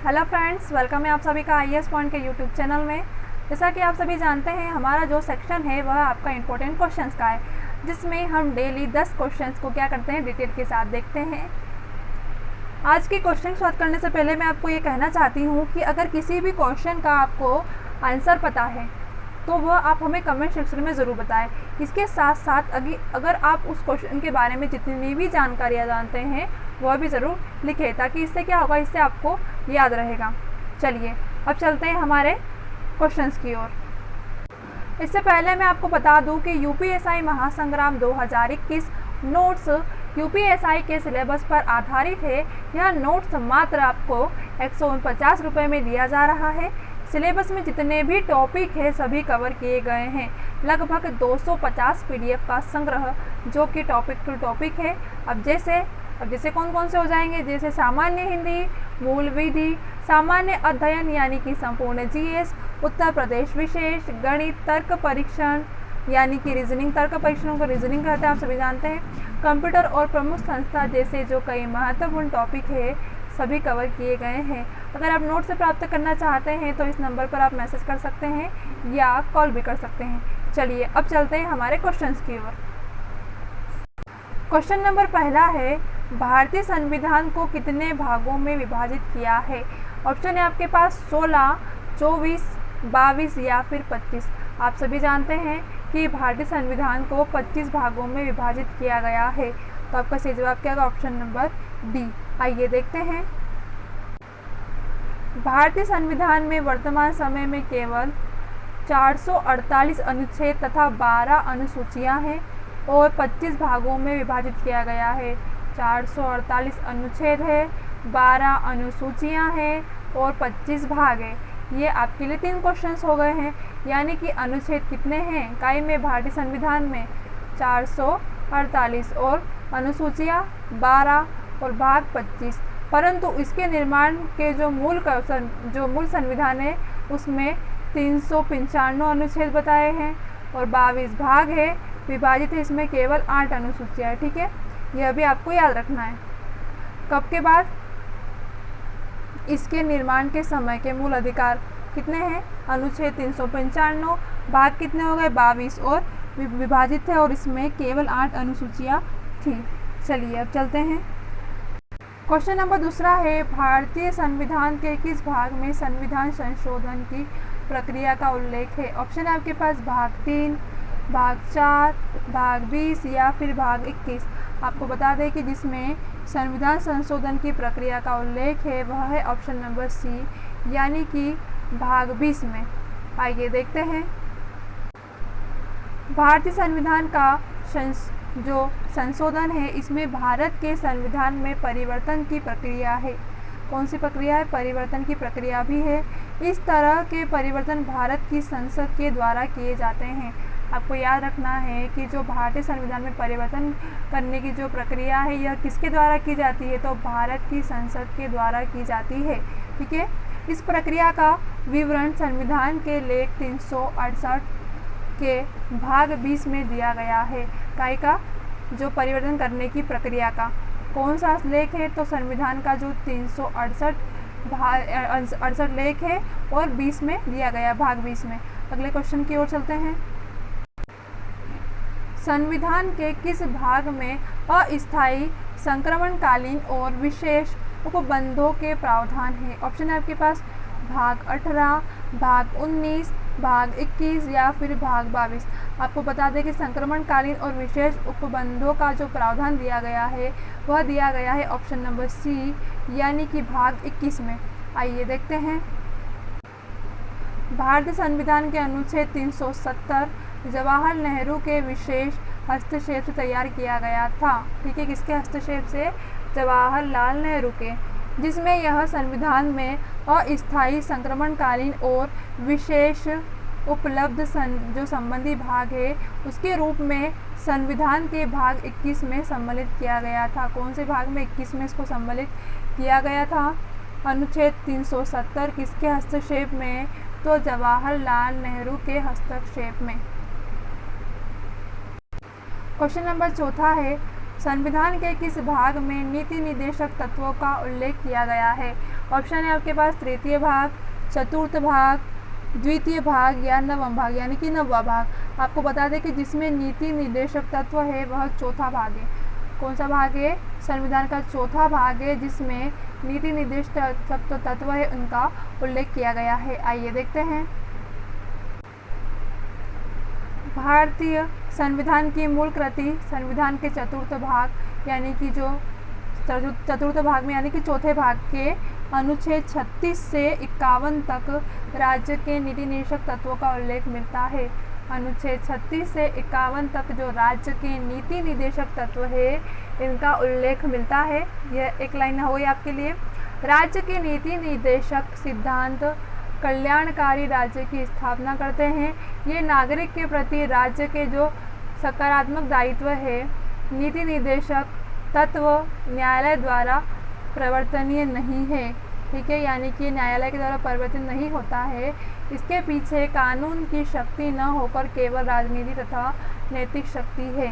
Hello friends, welcome है आप सभी का IAS पॉइंट के यूट्यूब चैनल में। जैसा कि आप सभी जानते हैं, हमारा जो सेक्शन है वह आपका इम्पोर्टेंट क्वेश्चंस का है, जिसमें हम डेली 10 क्वेश्चंस को क्या करते हैं, डिटेल के साथ देखते हैं। आज के क्वेश्चन स्टार्ट करने से पहले मैं आपको ये कहना चाहती हूँ कि अगर किसी भी क्वेश्चन का आपको आंसर पता है तो वह आप हमें कमेंट सेक्शन में ज़रूर बताएं। इसके साथ साथ अगर आप उस क्वेश्चन के बारे में जितनी भी जानकारियाँ जानते हैं वह भी ज़रूर लिखें, ताकि इससे क्या होगा, इससे आपको याद रहेगा। चलिए अब चलते हैं हमारे क्वेश्चंस की ओर। इससे पहले मैं आपको बता दूं कि UPSI महासंग्राम 2021 नोट्स UPSI के सिलेबस पर आधारित है। यह नोट्स मात्र आपको 149 रुपये में दिया जा रहा है। सिलेबस में जितने भी टॉपिक है सभी कवर किए गए हैं। लगभग 250 PDF का संग्रह, जो कि टॉपिक टू टॉपिक है। अब जैसे कौन कौन से हो जाएंगे, जैसे सामान्य हिंदी, मूल विधि, सामान्य अध्ययन यानी कि संपूर्ण GS, उत्तर प्रदेश विशेष, गणित, तर्क परीक्षण यानी कि रीजनिंग, तर्क परीक्षणों को रीजनिंग कहते हैं, आप सभी जानते हैं। कंप्यूटर और प्रमुख संस्था जैसे जो कई महत्वपूर्ण टॉपिक है सभी कवर किए गए हैं। अगर आप नोट से प्राप्त करना चाहते हैं तो इस नंबर पर आप मैसेज कर सकते हैं या कॉल भी कर सकते हैं। चलिए अब चलते हैं हमारे क्वेश्चंस की ओर। क्वेश्चन नंबर पहला है, भारतीय संविधान को कितने भागों में विभाजित किया है? ऑप्शन है आपके पास 16, 24, 22 या फिर 25। आप सभी जानते हैं कि भारतीय संविधान को 25 भागों में विभाजित किया गया है। तो आपका सही जवाब क्या होगा? Option number D. आइए देखते हैं। भारतीय संविधान में वर्तमान समय में केवल 448 अनुच्छेद तथा 12 अनुसूचियां हैं और 25 भागों में विभाजित किया गया है। 448 अनुच्छेद है, 12 अनुसूचियां हैं और 25 भाग है। ये आपके लिए 3 क्वेश्चंस हो गए हैं। यानी कि अनुच्छेद कितने हैं काई में भारतीय संविधान में? 448 और अनुसूचियां 12 और भाग 25। परंतु इसके निर्माण के जो मूल संविधान है उसमें 395 अनुच्छेद बताए हैं और 22 भाग है। विभाजित है इसमें केवल 8 अनुसूचियां है। ठीक है, यह भी आपको याद रखना है। कब के बाद? इसके निर्माण के समय के मूल अधिकार कितने हैं? अनुच्छेद 395, भाग कितने हो गए? 22 और विभाजित है और इसमें केवल 8 अनुसूचियां थी। चलिए अब चलते हैं। क्वेश्चन नंबर दूसरा है, भारतीय संविधान के किस भाग में संविधान संशोधन की प्रक्रिया का उल्लेख है? ऑप्शन है आपके पास भाग 3, भाग 4, भाग 20 या फिर भाग 21। आपको बता दें कि जिसमें संविधान संशोधन की प्रक्रिया का उल्लेख है वह है ऑप्शन नंबर सी, यानी कि भाग 20 में। आइए देखते हैं। भारतीय संविधान का जो संशोधन है इसमें भारत के संविधान में परिवर्तन की प्रक्रिया है। कौन सी प्रक्रिया है? परिवर्तन की प्रक्रिया भी है। इस तरह के परिवर्तन भारत की संसद के द्वारा किए जाते हैं। आपको याद रखना है कि जो भारतीय संविधान में परिवर्तन करने की जो प्रक्रिया है यह किसके द्वारा की जाती है? तो भारत की संसद के द्वारा की जाती है। ठीक है, इस प्रक्रिया का विवरण संविधान के लेख 368 के भाग 20 में दिया गया है। काय का? जो परिवर्तन करने की प्रक्रिया का कौन सा लेख है? तो संविधान का जो 368 लेख है और 20 में दिया गया, भाग 20 में। अगले क्वेश्चन की ओर चलते हैं। संविधान के किस भाग में अस्थायी, संक्रमणकालीन और विशेष उपबंधों के प्रावधान है? ऑप्शन है आपके पास भाग 18, भाग 19, भाग 21 या फिर भाग 22। आपको बता दें कि संक्रमणकालीन और विशेष उपबंधों का जो प्रावधान दिया गया है वह दिया गया है ऑप्शन नंबर सी, यानी कि भाग 21 में। आइए देखते हैं। भारतीय संविधान के अनुच्छेद 370 जवाहरलाल नेहरू के विशेष हस्तक्षेप से तैयार किया गया था। ठीक है, किसके हस्तक्षेप से? जवाहरलाल नेहरू के, जिसमें यह संविधान में अस्थायी, संक्रमणकालीन और विशेष उपलब्ध जो संबंधी भाग है उसके रूप में संविधान के भाग 21 में सम्मिलित किया गया था। कौन से भाग में? 21 में इसको सम्मिलित किया गया था। अनुच्छेद 370 किसके हस्तक्षेप में? तो जवाहरलाल नेहरू के हस्तक्षेप में। क्वेश्चन नंबर चौथा है, संविधान के किस भाग में नीति निर्देशक तत्वों का उल्लेख किया गया है? ऑप्शन है आपके पास तृतीय भाग, चतुर्थ भाग, द्वितीय भाग या नवम भाग यानी कि नववा भाग। आपको बता दें कि जिसमें नीति निर्देशक तत्व है वह चौथा भाग है। कौन सा भाग है? संविधान का चौथा भाग है जिसमें नीति निर्देशक तत्व है उनका उल्लेख किया गया है। आइए देखते हैं। भारतीय संविधान की मूल कृति संविधान के चतुर्थ भाग यानी कि जो चतुर्थ भाग में यानी कि चौथे भाग के अनुच्छेद 36 से 51 तक राज्य के नीति निर्देशक तत्वों का उल्लेख मिलता है। अनुच्छेद 36 से 51 तक जो राज्य के नीति निर्देशक तत्व है इनका उल्लेख मिलता है। यह एक लाइन हो गई आपके लिए। राज्य के नीति निर्देशक सिद्धांत कल्याणकारी राज्य की स्थापना करते हैं। ये नागरिक के प्रति राज्य के जो सकारात्मक दायित्व है नीति निर्देशक तत्व न्यायालय द्वारा प्रवर्तनीय नहीं है। ठीक है, यानी कि न्यायालय के द्वारा परिवर्तन नहीं होता है। इसके पीछे कानून की शक्ति न होकर केवल राजनीति तथा नैतिक शक्ति है।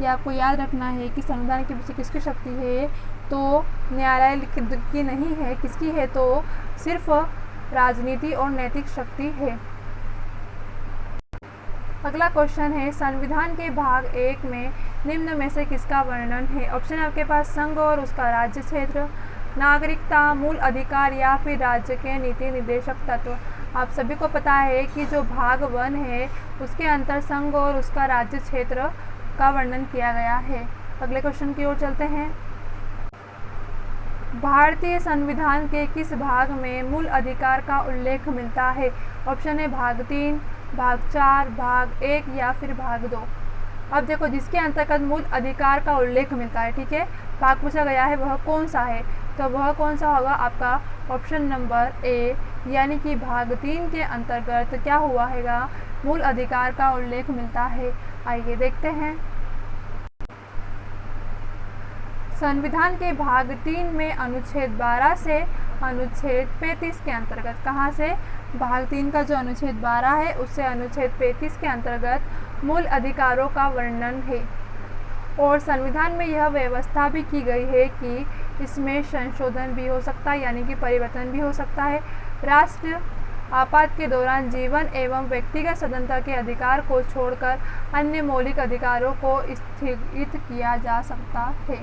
ये आपको याद रखना है कि संविधान के पीछे किसकी शक्ति है, तो न्यायालय की नहीं है। किसकी है? तो सिर्फ राजनीति और नैतिक शक्ति है। अगला क्वेश्चन है संविधान के भाग 1 में निम्न में से किसका वर्णन है? ऑप्शन है आपके पास संघ और उसका राज्य क्षेत्र, नागरिकता, मूल अधिकार या फिर राज्य के नीति निर्देशक तत्व। आप सभी को पता है कि जो भाग 1 है उसके अंतर संघ और उसका राज्य क्षेत्र का वर्णन किया गया है। अगले क्वेश्चन की ओर चलते हैं। भारतीय संविधान के किस भाग में मूल अधिकार का उल्लेख मिलता है? ऑप्शन है भाग 3, भाग 4, भाग 1 या फिर भाग 2। अब देखो जिसके अंतर्गत मूल अधिकार का उल्लेख मिलता है, ठीक है, भाग पूछा गया है वह कौन सा है, तो वह कौन सा होगा आपका ऑप्शन नंबर ए यानी कि भाग 3 के अंतर्गत क्या हुआ हैगा मूल अधिकार का उल्लेख मिलता है। आइए देखते हैं। संविधान के भाग 3 में अनुच्छेद 12 से अनुच्छेद 35 के अंतर्गत, कहाँ से? भाग 3 का जो अनुच्छेद 12 है उससे अनुच्छेद 35 के अंतर्गत मूल अधिकारों का वर्णन है। और संविधान में यह व्यवस्था भी की गई है कि इसमें संशोधन भी हो सकता है यानी कि परिवर्तन भी हो सकता है। राष्ट्र आपात के दौरान जीवन एवं व्यक्तिगत स्वतंत्रता के अधिकार को छोड़कर अन्य मौलिक अधिकारों को स्थगित किया जा सकता है।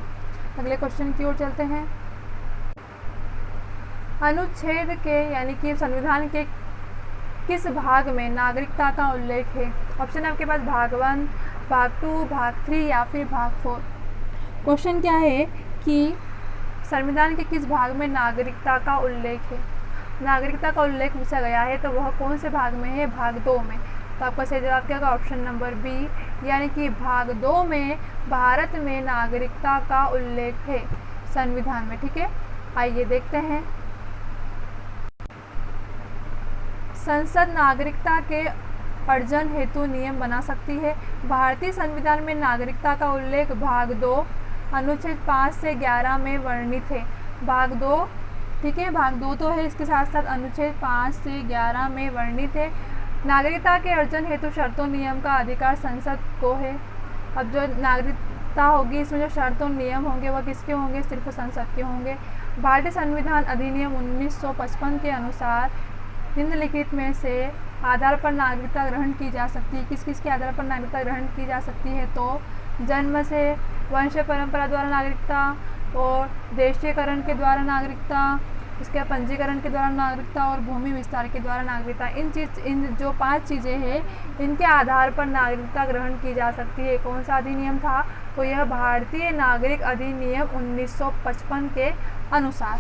अगले क्वेश्चन की ओर चलते हैं। अनुच्छेद के यानी कि संविधान के किस भाग में नागरिकता का उल्लेख है? ऑप्शन है आपके पास भाग 1, भाग 2, भाग 3 या फिर भाग 4। क्वेश्चन क्या है कि संविधान के किस भाग में नागरिकता का उल्लेख है? नागरिकता का उल्लेख पूछा गया है तो वह कौन से भाग में है? भाग 2 में। तो आपका सही जवाब क्या होगा? ऑप्शन नंबर बी यानी कि भाग 2 में भारत में नागरिकता का उल्लेख है संविधान में। ठीक है, आइए देखते हैं। संसद नागरिकता के अर्जन हेतु नियम बना सकती है। भारतीय संविधान में नागरिकता का उल्लेख भाग 2 अनुच्छेद 5 से 11 में वर्णित है। भाग 2, ठीक है, भाग 2 तो है, इसके साथ साथ अनुच्छेद 5 से 11 में वर्णित है। नागरिकता के अर्जन हेतु शर्तों नियम का अधिकार संसद को है। अब जो नागरिकता होगी इसमें जो शर्तों नियम होंगे वह किसके होंगे? सिर्फ संसद के होंगे। भारतीय संविधान अधिनियम 1955 के अनुसार निम्नलिखित में से आधार पर नागरिकता ग्रहण की जा सकती है। किस किस के आधार पर नागरिकता ग्रहण की जा सकती है? तो जन्म से, वंश परंपरा द्वारा नागरिकता, और देशीयकरण के द्वारा नागरिकता, इसके पंजीकरण के द्वारा नागरिकता और भूमि विस्तार के द्वारा नागरिकता। इन जो 5 चीज़ें हैं इनके आधार पर नागरिकता ग्रहण की जा सकती है। कौन सा अधिनियम था? तो यह भारतीय नागरिक अधिनियम 1955 के अनुसार।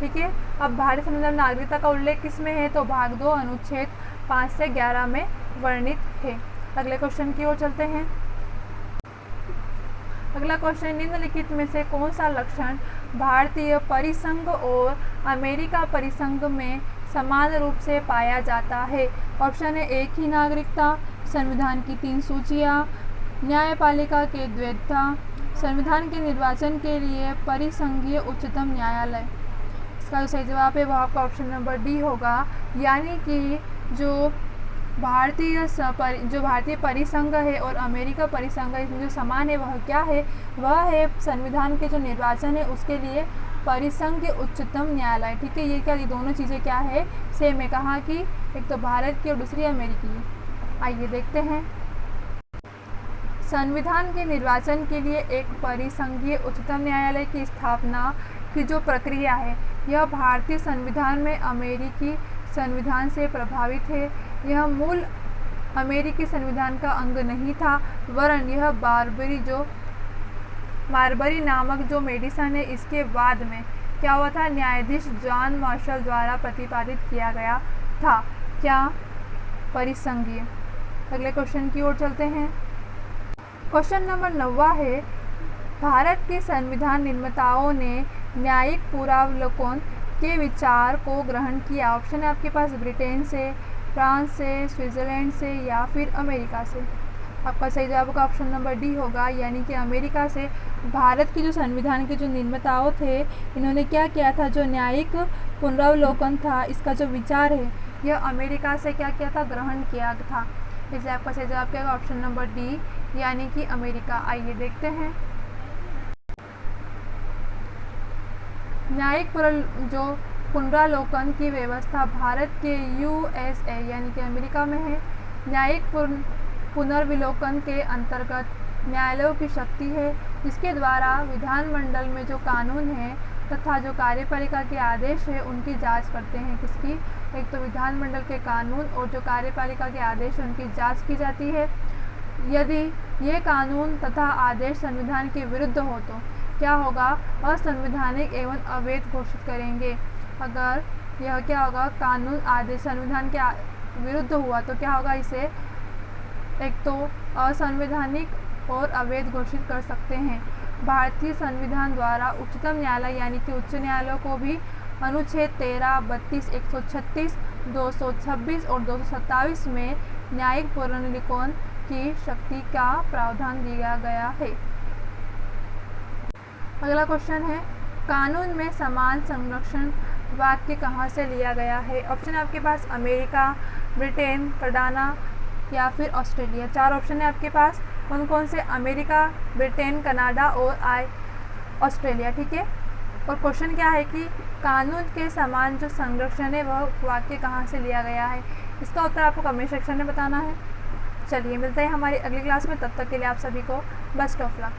ठीक है, अब भारतीय संविधान में नागरिकता का उल्लेख किस में है? तो भाग 2 अनुच्छेद 5 से 11 में वर्णित है। अगले क्वेश्चन की ओर चलते हैं। अगला क्वेश्चन, निम्नलिखित में से कौन सा लक्षण भारतीय परिसंघ और अमेरिका परिसंघ में समान रूप से पाया जाता है? ऑप्शन है एक ही नागरिकता, संविधान की 3 सूचियाँ, न्यायपालिका के द्वैतता, संविधान के निर्वाचन के लिए परिसंघीय उच्चतम न्यायालय। इसका जो सही जवाब है वह आपका ऑप्शन नंबर डी होगा, यानी कि जो भारतीय परिसंघ है और अमेरिका परिसंघ है इसमें जो समान है वह क्या है? वह है संविधान के जो निर्वाचन है उसके लिए परिसंघ उच्चतम न्यायालय। ठीक है, ये क्या, ये दोनों चीज़ें क्या है, सेम है। कहाँ की, एक तो भारत की और दूसरी अमेरिकी। आइए देखते हैं। संविधान के निर्वाचन के लिए एक परिसंघीय उच्चतम न्यायालय की स्थापना की जो प्रक्रिया है, यह भारतीय संविधान में अमेरिकी संविधान से प्रभावित है। यह मूल अमेरिकी संविधान का अंग नहीं था, वरन यह बारबरी नामक जो मेडिसन है, इसके बाद में क्या हुआ था, न्यायाधीश जॉन मार्शल द्वारा प्रतिपादित किया गया था। क्या, परिसंघीय। अगले क्वेश्चन की ओर चलते हैं। क्वेश्चन नंबर 9 है, भारत के संविधान निर्माताओं ने न्यायिक पुनरावलोकन के विचार को ग्रहण किया। ऑप्शन है आपके पास ब्रिटेन से, फ्रांस से, स्विट्ज़रलैंड से या फिर अमेरिका से। आपका सही जवाब का ऑप्शन नंबर डी होगा, यानी कि अमेरिका से। भारत के जो संविधान के जो निर्माताओं थे, इन्होंने क्या किया था, जो न्यायिक पुनरावलोकन था, इसका जो विचार है, यह अमेरिका से क्या किया था, ग्रहण किया था। इसलिए आपका सही जवाब क्या होगा, ऑप्शन नंबर डी, यानी कि अमेरिका। आइए देखते हैं। न्यायिक जो पुनरावलोकन की व्यवस्था भारत के USA यानी कि अमेरिका में है। न्यायिक पुनर्विलोकन के अंतर्गत न्यायालयों की शक्ति है, जिसके द्वारा विधानमंडल में जो कानून है तथा जो कार्यपालिका के आदेश है, उनकी जांच करते हैं। किसकी, एक तो विधानमंडल के कानून और जो कार्यपालिका के आदेश है, उनकी जांच की जाती है। यदि ये कानून तथा आदेश संविधान के विरुद्ध हो तो क्या होगा, असंवैधानिक एवं अवैध घोषित करेंगे। अगर यह क्या होगा, कानून आदेश संविधान के विरुद्ध हुआ तो क्या होगा, इसे एक तो असंवैधानिक और अवैध घोषित कर सकते हैं। भारतीय संविधान द्वारा उच्चतम न्यायालय यानी कि उच्च न्यायालयों को भी अनुच्छेद 13, 32, 136, 226 और 227 में न्यायिक पुनर्विलोकन की शक्ति का प्रावधान दिया गया है। अगला क्वेश्चन है, कानून में समान संरक्षण वाक्य कहाँ से लिया गया है। ऑप्शन है आपके पास अमेरिका, ब्रिटेन, कनाडा या फिर ऑस्ट्रेलिया। 4 ऑप्शन है आपके पास, कौन कौन से, अमेरिका, ब्रिटेन, कनाडा और ऑस्ट्रेलिया। ठीक है, और क्वेश्चन क्या है कि कानून के समान जो संरक्षण है वह वाक्य कहाँ से लिया गया है। इसका उत्तर आपको कमेंट सेक्शन में बताना है। चलिए मिलते हैं हमारी अगली क्लास में, तब तक के लिए आप सभी को बेस्ट ऑफ लक।